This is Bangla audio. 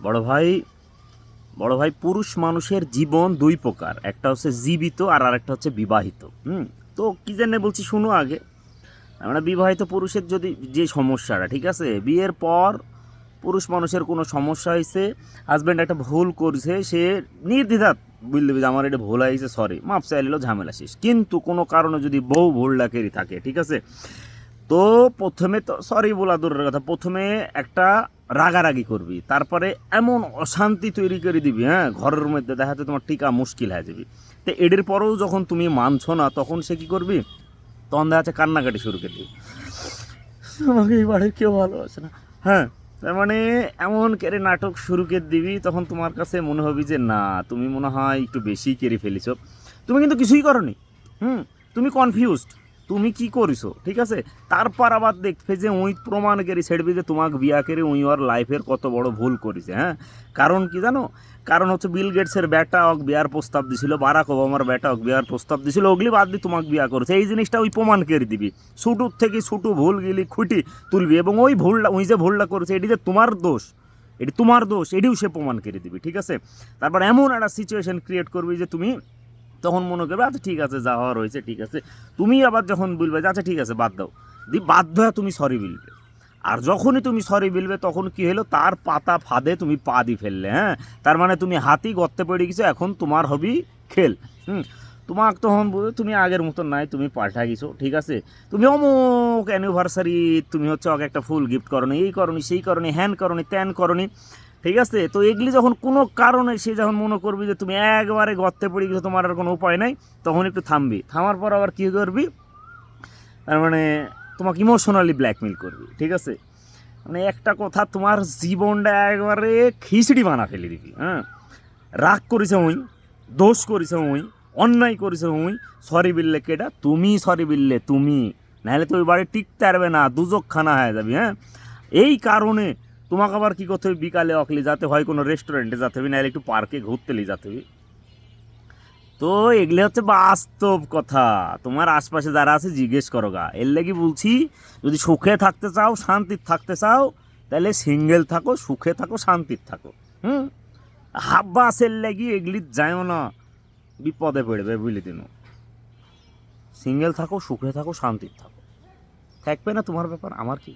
বড় ভাই বড় ভাই, পুরুষ মানুষের জীবন দুই প্রকার, একটা হচ্ছে জীবিত আর আরেকটা হচ্ছে বিবাহিত। তো কি জানে বলছি শুনো আগে। আমরা বিবাহিত পুরুষের যদি যে সমস্যাটা, ঠিক আছে, বিয়ের পর পুরুষ মানুষের কোনো সমস্যা হয়েছে, হাজব্যান্ড একটা ভুল করছে, সে নির্দ্বিধাত বুঝলে যে আমার এটা ভুল হয়েছে, সরি, মাপ চাইলেও ঝামেলা শেষ। কিন্তু কোনো কারণে যদি বউ ভুলটা কেরি থাকে, ঠিক আছে, তো প্রথমে তো সরি বলা দূরের কথা, প্রথমে একটা রাগারাগি করবি, তারপরে এমন অশান্তি তৈরি করে দিবি, হ্যাঁ, ঘরের মধ্যে দেখাতে তোমার টিকা মুশকিল হয়ে যাবে। তো এদের পরেও যখন তুমি মানছো না, তখন সে কী করবি, তখন দেখা যাচ্ছে কান্নাকাটি শুরু করে দিবি, আমাকে এই বাড়ির কেউ ভালোবাসে না, হ্যাঁ, তার মানে এমন কেড়ে নাটক শুরু করে দিবি, তখন তোমার কাছে মনে হবে যে না, তুমি মনে হয় একটু বেশি কেড়ে ফেলেছ। তুমি কিন্তু কিছুই করনি, তুমি কনফিউজড, তুমি কি করিছো, ঠিক আছে। তারপর আবার দেখবে যে ওই প্রমাণ করে ছেড়বি যে তোমাকে বিয়া করে ওই ওর লাইফের কত বড় ভুল করেছে, হ্যাঁ। কারণ কি জানো, কারণ হচ্ছে বিল গেটসের বেটা ওক বিয়ার প্রস্তাব দিছিল, বারাক ওবামার বেটা ওক বিয়ার প্রস্তাব দিছিল, ওগুলি বাদ দিয়ে তোমাকে বিয়া করেছে, এই জিনিসটা ওই প্রমাণ করে দিবি, ছোটোর থেকে ছোটো ভুল গিলি খুঁটি তুলবি, এবং ওই ভুলটা, ওই যে ভুলটা করেছে এটি যে তোমার দোষ, এটি তোমার দোষ, এটিও সে প্রমাণ করে দিবি, ঠিক আছে। তারপর এমন একটা সিচুয়েশন ক্রিয়েট করবি যে তুমি তখন মনে করবে আচ্ছা ঠিক আছে, যা হওয়ার হয়েছে ঠিক আছে। তুমি আবার যখন বলবে যে আচ্ছা ঠিক আছে বাদ দাও, বাধ্য হয়ে তুমি সরি বলবে। আর যখনই তুমি সরি বলবে, তখন কি হলো, তার পাতা ফাঁদে তুমি পা দিয়ে ফেললে, হ্যাঁ। তার মানে তুমি হাতি গর্তে পড়ে গেছো, এখন তোমার হবি খেল। তোমাকে তখন তুমি আগের মতন নাই, তুমি পাল্টা গেছো, ঠিক আছে। তুমি অমুক অ্যানিভার্সারি তুমি হচ্ছে ওকে একটা ফুল গিফট করনি, এই করনি, সেই করনি, হ্যান করনি, ত্যান করনি, ঠিক আছে। তো এগুলি যখন কোনো কারণে সে যখন মনে করবি যে তুমি একবারে গর্তে পড়ে গেছো, তোমার আর কোনো উপায় নাই, তখন একটু থামবি, থামার পর আবার কী করবি, তার মানে তোমাকে ইমোশনালি ব্ল্যাকমেল করবি, ঠিক আছে। মানে একটা কথা, তোমার জীবনটা একবারে খিচড়ি বানা ফেলে দিবি, হ্যাঁ। রাগ করেছে ওই, দোষ করেছে ওই, অন্যায় করেছে ওই, সরি বিললে কেটা তুমি, সরি বিললে তুমি, নাহলে তো ওই বাড়ি টিকতে পারবে না, দুজক খানা হয়ে যাবি, হ্যাঁ। এই কারণে তোমাকে আবার কী করতে হবে, বিকালে অকলি যাতে হয় কোনো রেস্টুরেন্টে যেতে হবে, নাহলে একটু পার্কে ঘুরতে নিয়ে যেতে হবে। তো এগুলো হচ্ছে বাস্তব কথা, তোমার আশপাশে যারা আছে জিজ্ঞেস করো গা, এর লাগি বলছি, যদি সুখে থাকতে চাও, শান্তির থাকতে চাও, তাহলে সিঙ্গেল থাকো, সুখে থাকো, শান্তির থাকো। হাব্বাসের লাগি এগুলি যায়ও না, বিপদে পড়বে, বুঝলি দিন। সিঙ্গেল থাকো, সুখে থাকো, শান্তির থাকো, থাকবে না তোমার ব্যাপার, আমার কি।